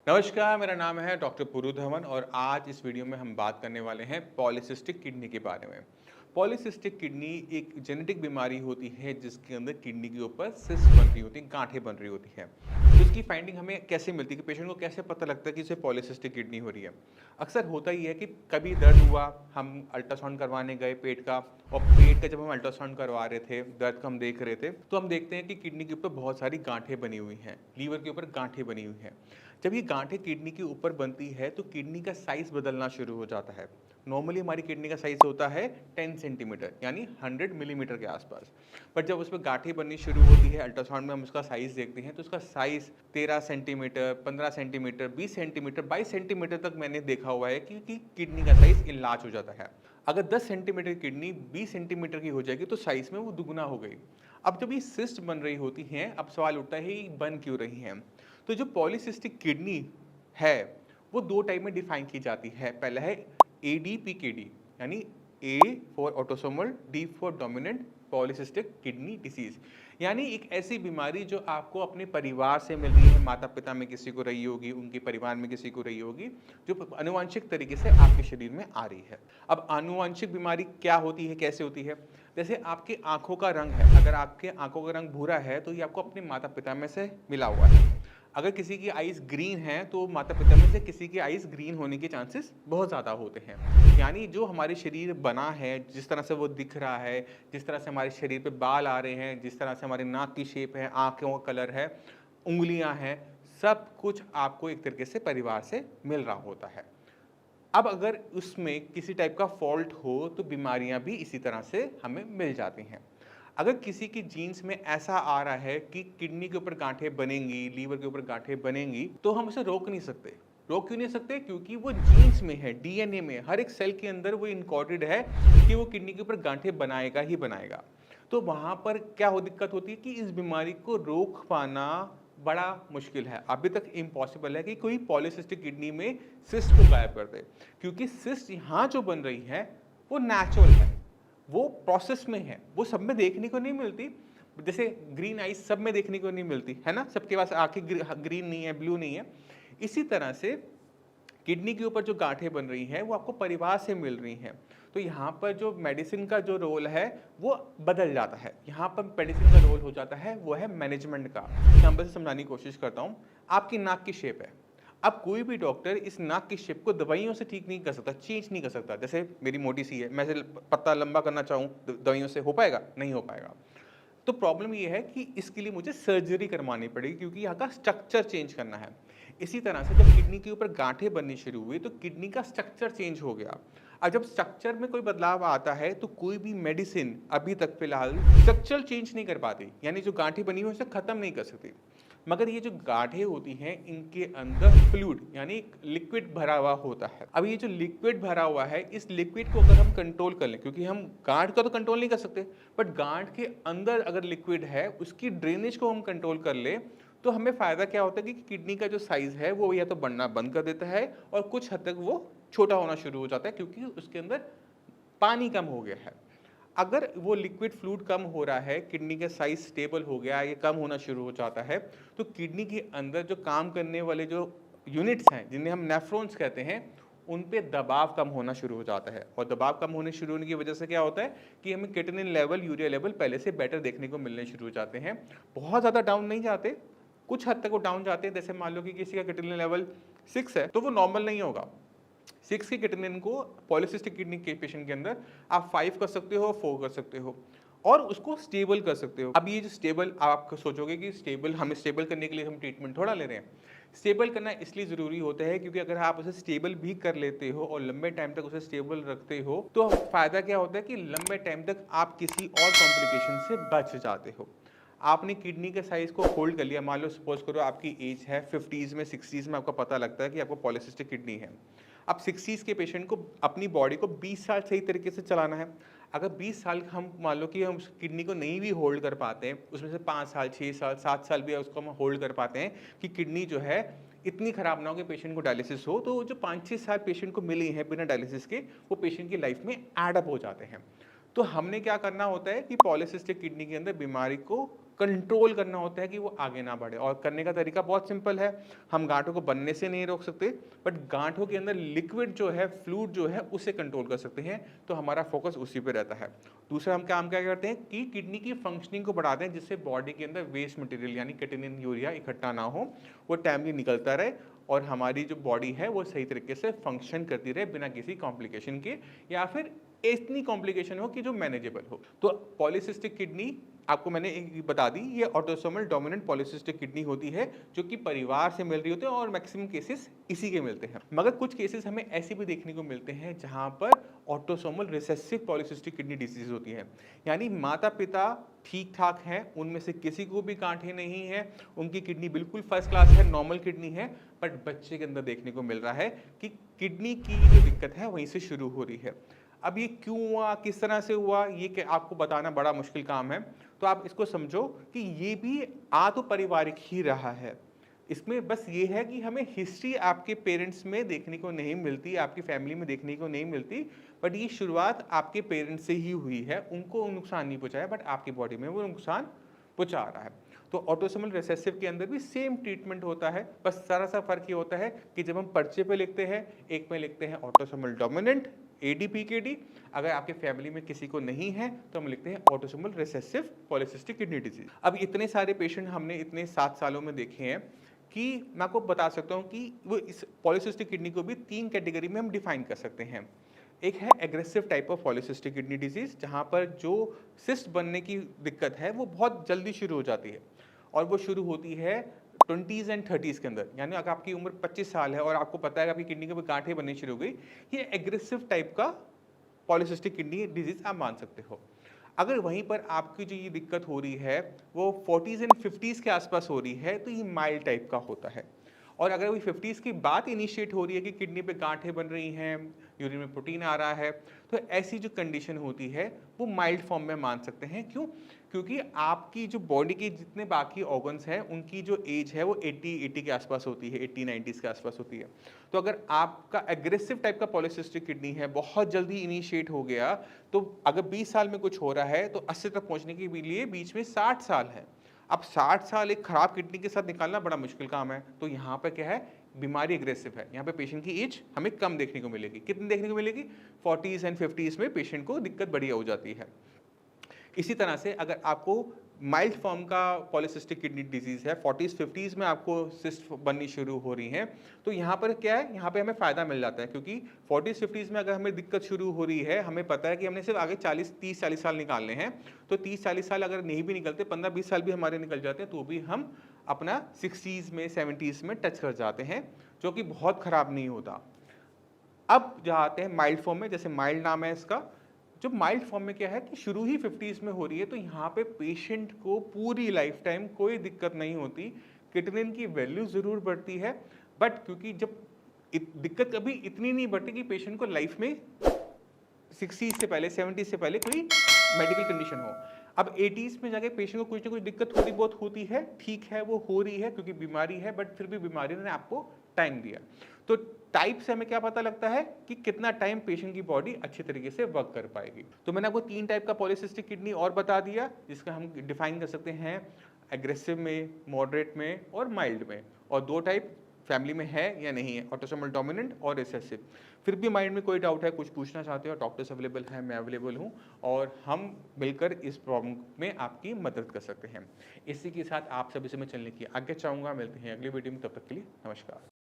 नमस्कार, मेरा नाम है डॉक्टर पुरु धवन और आज इस वीडियो में हम बात करने वाले हैं पॉलीसिस्टिक किडनी के बारे में। पॉलीसिस्टिक किडनी एक जेनेटिक बीमारी होती है जिसके अंदर किडनी के ऊपर सिस्ट बन रही होती है, गांठें बन रही होती हैं। तो इसकी फाइंडिंग हमें कैसे मिलती है कि पेशेंट को कैसे पता लगता है कि इसे पॉलीसिस्टिक किडनी हो रही है। अक्सर होता ही है कि कभी दर्द हुआ, हम अल्ट्रासाउंड करवाने गए पेट का, और पेट का जब हम अल्ट्रासाउंड करवा रहे थे, दर्द को हम देख रहे थे, तो हम देखते हैं कि किडनी के ऊपर बहुत सारी गांठें बनी हुई हैं, लीवर के ऊपर गांठें बनी हुई हैं। जब ये गांठें किडनी के ऊपर बनती है तो किडनी का साइज बदलना शुरू हो जाता है। नॉर्मली हमारी किडनी का साइज होता है 10 सेंटीमीटर यानी 100 मिलीमीटर के आसपास। पर जब उसमें गांठें बननी शुरू होती है, अल्ट्रासाउंड में हम उसका साइज देखते हैं तो उसका size 13 centimetre, 15 centimetre, 20 centimetre, 22 centimetre तक मैंने देखा हुआ है कि किडनी का साइज इनलार्ज हो जाता है। अगर 10 सेंटीमीटर की किडनी 20 सेंटीमीटर की हो जाएगी तो साइज में वो दुगुना हो गई। अब जब ये सिस्ट बन रही होती हैं, अब सवाल उठता है ये बन क्यों रही हैं। तो जो पॉलीसिस्टिक किडनी है वो दो टाइप में डिफाइन की जाती है। पहला है ADPKD यानी A for autosomal, D for dominant polycystic kidney disease, यानी एक ऐसी बीमारी जो आपको अपने परिवार से मिल रही है, माता पिता में किसी को रही होगी, उनके परिवार में किसी को रही होगी, जो आनुवंशिक तरीके से आपके शरीर में आ रही है। अब आनुवंशिक बीमारी क्या होती है, कैसे होती है? जैसे आपकी आंखों का रंग है, अगर आपके आंखों का रंग भूरा है तो ये आपको अपने माता पिता में से मिला हुआ है। अगर किसी की आइज़ ग्रीन है तो माता पिता में से किसी की आइज़ ग्रीन होने के चांसेस बहुत ज़्यादा होते हैं। यानी जो हमारे शरीर बना है, जिस तरह से वो दिख रहा है, जिस तरह से हमारे शरीर पे बाल आ रहे हैं, जिस तरह से हमारी नाक की शेप है, आँखों का कलर है, उँगलियाँ हैं, सब कुछ आपको एक तरीके से परिवार से मिल रहा होता है। अब अगर उसमें किसी टाइप का फॉल्ट हो तो बीमारियां भी इसी तरह से हमें मिल जाती हैं। अगर किसी की जीन्स में ऐसा आ रहा है कि किडनी के ऊपर गांठें बनेंगी, लीवर के ऊपर गांठें बनेंगी, तो हम उसे रोक नहीं सकते। रोक क्यों नहीं सकते? क्योंकि वो जीन्स में है, डीएनए में, हर एक सेल के अंदर वो इनकोडेड है कि वो किडनी के ऊपर गांठें बनाएगा ही बनाएगा। तो वहां पर क्या हो दिक्कत होती है कि इस बीमारी को रोक पाना बड़ा मुश्किल है, अभी तक इम्पॉसिबल है कि कोई पॉलीसिस्टिक किडनी में सिस्ट को गायब कर दे। क्योंकि सिस्ट यहाँ जो बन रही है वो नेचुरल है, वो प्रोसेस में है, वो सब में देखने को नहीं मिलती। जैसे ग्रीन आइज सब में देखने को नहीं मिलती है ना, सबके पास आंखें ग्रीन नहीं है, ब्लू नहीं है। इसी तरह से किडनी के ऊपर जो गांठें बन रही हैं वो आपको परिवार से मिल रही हैं। तो यहाँ पर जो मेडिसिन का जो रोल है वो बदल जाता है। यहाँ पर मेडिसिन का रोल हो जाता है वो है मैनेजमेंट का। एग्जाम्पल से समझाने की कोशिश करता हूँ। आपकी नाक की शेप है, अब कोई भी डॉक्टर इस नाक की शेप को दवाइयों से ठीक नहीं कर सकता, चेंज नहीं कर सकता। जैसे मेरी मोटी सी है, मैं इसे पत्ता लंबा करना चाहूँ, दवाइयों से हो पाएगा? नहीं हो पाएगा। तो प्रॉब्लम ये है कि इसके लिए मुझे सर्जरी करवानी पड़ेगी क्योंकि यहाँ का स्ट्रक्चर चेंज करना है। इसी तरह से जब किडनी के ऊपर गांठें बननी शुरू हुई तो किडनी का स्ट्रक्चर चेंज हो गया। और जब स्ट्रक्चर में कोई बदलाव आता है तो कोई भी मेडिसिन अभी तक फिलहाल स्ट्रक्चर चेंज नहीं कर पाती, यानी जो गांठें बनी हुई है उसे खत्म नहीं कर सकती। मगर ये जो गांठें होती हैं इनके अंदर फ्लूइड यानी लिक्विड भरा हुआ होता है। अब ये जो लिक्विड भरा हुआ है, इस लिक्विड को अगर हम कंट्रोल कर लें, क्योंकि हम गांठ का तो कंट्रोल नहीं कर सकते, बट गांठ के अंदर अगर लिक्विड है उसकी ड्रेनेज को हम कंट्रोल कर ले, तो हमें फायदा क्या होता है कि किडनी का जो साइज है वो या तो बढ़ना बंद कर देता है और कुछ हद तक वो छोटा होना शुरू हो जाता है, क्योंकि उसके अंदर पानी कम हो गया है। अगर वो लिक्विड फ्लूइड कम हो रहा है, किडनी का साइज स्टेबल हो गया, ये कम होना शुरू हो जाता है, तो किडनी के अंदर जो काम करने वाले जो यूनिट्स हैं जिन्हें हम नेफ्रॉन्स कहते हैं, उन पे दबाव कम होना शुरू हो जाता है। और दबाव कम होने शुरू होने की वजह से क्या होता है कि हमें क्रिएटिनिन लेवल, यूरिया लेवल पहले से बेटर देखने को मिलने शुरू हो जाते हैं। बहुत ज़्यादा डाउन नहीं जाते, कुछ हद तक वो डाउन जाते हैं। जैसे मान लो कि किसी का क्रिएटिनिन लेवल 6 है तो वो नॉर्मल नहीं होगा। 6 की क्रिएटिनिन को पॉलीसिस्टिक किडनी के पेशेंट के अंदर आप 5 कर सकते हो, 4 कर सकते हो और उसको स्टेबल कर सकते हो। अब ये जो स्टेबल, आप सोचोगे कि स्टेबल, हमें स्टेबल करने के लिए हम ट्रीटमेंट थोड़ा ले रहे हैं। स्टेबल करना इसलिए ज़रूरी होता है क्योंकि अगर आप उसे स्टेबल भी कर लेते हो और लंबे टाइम तक उसे स्टेबल रखते हो तो फ़ायदा क्या होता है कि लंबे टाइम तक आप किसी और कॉम्प्लिकेशन से बच जाते हो। आपने किडनी के साइज को होल्ड कर लिया, मान लो सपोज करो आपकी एज है 50s में, 60s में आपको पता लगता है कि आपको पॉलीसिस्टिक किडनी है। अब 60s के पेशेंट को अपनी बॉडी को 20 साल सही तरीके से चलाना है। अगर 20 साल हम मान लो कि हम उस किडनी को नहीं भी होल्ड कर पाते हैं, उसमें से 5 साल, 6 साल, 7 साल भी उसको हम होल्ड कर पाते हैं कि किडनी जो है इतनी खराब ना हो कि पेशेंट को डायलिसिस हो, तो जो 5-6 साल पेशेंट को मिले हैं बिना डायलिसिस के, वो पेशेंट की लाइफ में एड अप हो जाते हैं। तो हमने क्या करना होता है कि पॉलीसिस्टिक किडनी के अंदर बीमारी को कंट्रोल करना होता है कि वो आगे ना बढ़े, और करने का तरीका बहुत सिंपल है। हम गांठों को बनने से नहीं रोक सकते, बट गांठों के अंदर लिक्विड जो है, फ्लूइड जो है, उसे कंट्रोल कर सकते हैं। तो हमारा फोकस उसी पे रहता है। दूसरा हम काम क्या करते हैं कि किडनी की फंक्शनिंग को बढ़ाते हैं, जिससे बॉडी के अंदर वेस्ट मटेरियल यानी क्रिएटिनिन, यूरिया इकट्ठा ना हो, वो टाइमली निकलता रहे और हमारी जो बॉडी है वो सही तरीके से फंक्शन करती रहे बिना किसी कॉम्प्लिकेशन के, या फिर इतनी कॉम्प्लिकेशन हो कि जो मैनेजेबल हो। तो पॉलीसिस्टिक किडनी आपको मैंने बता दी, ये ऑटोसोमल डोमिनेंट पॉलीसिस्टिक किडनी होती है, जो कि परिवार से मिल रही होती है और मैक्सिमम केसेस इसी के मिलते हैं। मगर कुछ केसेस हमें ऐसे भी देखने को मिलते हैं जहां पर autosomal recessive polycystic kidney disease होती है, यानी माता पिता ठीक ठाक हैं, उनमें से किसी को भी गांठें नहीं है, उनकी किडनी बिल्कुल फर्स्ट क्लास है, नॉर्मल किडनी है, बट बच्चे के अंदर देखने को मिल रहा है कि किडनी की जो दिक्कत है वहीं से शुरू हो रही है। अब ये क्यों हुआ, किस तरह से हुआ, ये आपको बताना बड़ा मुश्किल काम है। तो आप इसको समझो कि ये भी तो पारिवारिक ही रहा है। इसमें बस ये है कि हमें हिस्ट्री आपके पेरेंट्स में देखने को नहीं मिलती, आपकी फैमिली में देखने को नहीं मिलती, बट ये शुरुआत आपके पेरेंट्स से ही हुई है। उनको नुकसान नहीं पहुंचाया, बट आपकी बॉडी में वो नुकसान पहुंचा रहा है। तो ऑटोसोमल रिसेसिव के अंदर भी सेम ट्रीटमेंट होता है, बस सारा सा फर्क ये होता है कि जब हम पर्चे पे लिखते हैं, एक में लिखते हैं ऑटोसोमल डोमिनेंट ADPKD, अगर आपके फैमिली में किसी को नहीं है तो हम लिखते हैं autosomal recessive polycystic kidney disease. अब इतने सारे पेशेंट हमने इतने 7 सालों में देखे हैं कि मैं आपको बता सकता हूं कि वो इस पॉलीसिस्टिक किडनी को भी 3 कैटेगरी में हम डिफाइन कर सकते हैं। एक है aggressive type of polycystic kidney disease, जहां पर जो सिस्ट बनने की दिक्कत है वो बहुत जल्दी शुरू हो जाती है, और वो शुरू होती है 20s एंड 30s के अंदर। यानी अगर आपकी उम्र 25 साल है और आपको पता है कि आपकी किडनी के गांठें बननी शुरू हो गई, ये एग्रेसिव टाइप का पॉलीसिस्टिक किडनी डिजीज आप मान सकते हो। अगर वहीं पर आपकी जो ये दिक्कत हो रही है वो 40s एंड 50s के आसपास हो रही है, तो ये माइल्ड टाइप का होता है। और अगर वो 50s की बात इनिशिएट हो रही है कि किडनी पे गांठें बन रही हैं, यूरिन में प्रोटीन आ रहा है, तो ऐसी जो कंडीशन होती है वो माइल्ड फॉर्म में मान सकते हैं। क्यों? क्योंकि आपकी जो बॉडी के जितने बाकी ऑर्गन्स हैं उनकी जो एज है वो 80 के आसपास होती है, 80-90s के आसपास होती है। तो अगर आपका एग्रेसिव टाइप का पॉलीसिस्टिक किडनी है, बहुत जल्दी इनिशिएट हो गया, तो अगर 20 साल में कुछ हो रहा है तो 80 तक पहुंचने के लिए बीच में 60 साल है। अब 60 साल एक खराब किडनी के साथ निकालना बड़ा मुश्किल काम है। तो यहाँ पर क्या है, बीमारी एग्रेसिव है। यहाँ पे पेशेंट की एज हमें कम देखने को मिलेगी। कितनी देखने को मिलेगी? 40s एंड 50s में पेशेंट को दिक्कत बढ़िया हो जाती है। इसी तरह से अगर आपको माइल्ड फॉर्म का पॉलीसिस्टिक किडनी डिजीज है, 40s-50s में आपको सिस्ट बननी शुरू हो रही है, तो यहाँ पर क्या है, यहाँ पे हमें फ़ायदा मिल जाता है। क्योंकि 40s-50s में अगर हमें दिक्कत शुरू हो रही है, हमें पता है कि हमने सिर्फ आगे 30-40 साल निकालने हैं, तो 30-40 साल अगर नहीं भी निकलते, 15-20 साल भी हमारे निकल जाते हैं, तो भी हम अपना 60s में 70s में टच कर जाते हैं, जो कि बहुत ख़राब नहीं होता। अब जाते हैं माइल्ड फॉर्म में। जैसे माइल्ड नाम है इसका, जो माइल्ड फॉर्म में क्या है कि शुरू ही 50s में हो रही है, तो यहाँ पे पेशेंट को पूरी लाइफ टाइम कोई दिक्कत नहीं होती। क्रिएटिनिन की वैल्यू ज़रूर बढ़ती है, बट क्योंकि जब दिक्कत कभी इतनी नहीं बढ़ती कि पेशेंट को लाइफ में 60s से पहले, 70s से पहले कोई मेडिकल कंडीशन हो। अब 80s में जाके पेशेंट को कुछ ना कुछ दिक्कत थोड़ी बहुत होती है, ठीक है, वो हो रही है क्योंकि बीमारी है, बट फिर भी बीमारी ने आपको टाइम दिया। तो टाइप से हमें क्या पता लगता है कि कितना टाइम पेशेंट की बॉडी अच्छे तरीके से वर्क कर पाएगी। तो मैंने आपको 3 टाइप का पॉलीसिस्टिक किडनी और बता दिया, जिसका हम डिफाइन कर सकते हैं एग्रेसिव में, मॉडरेट में और माइल्ड में। और 2 टाइप फैमिली में है या नहीं है, ऑटोसोमल डोमिनेंट और रिसेसिव। फिर भी माइंड में कोई डाउट है, कुछ पूछना चाहते हो, डॉक्टर्स अवेलेबल हैं, मैं अवेलेबल हूँ, और हम मिलकर इस प्रॉब्लम में आपकी मदद कर सकते हैं। इसी के साथ आप सभी से मैं चलने की आज्ञा चाहूँगा। मिलते हैं अगली वीडियो में, तब तक के लिए नमस्कार।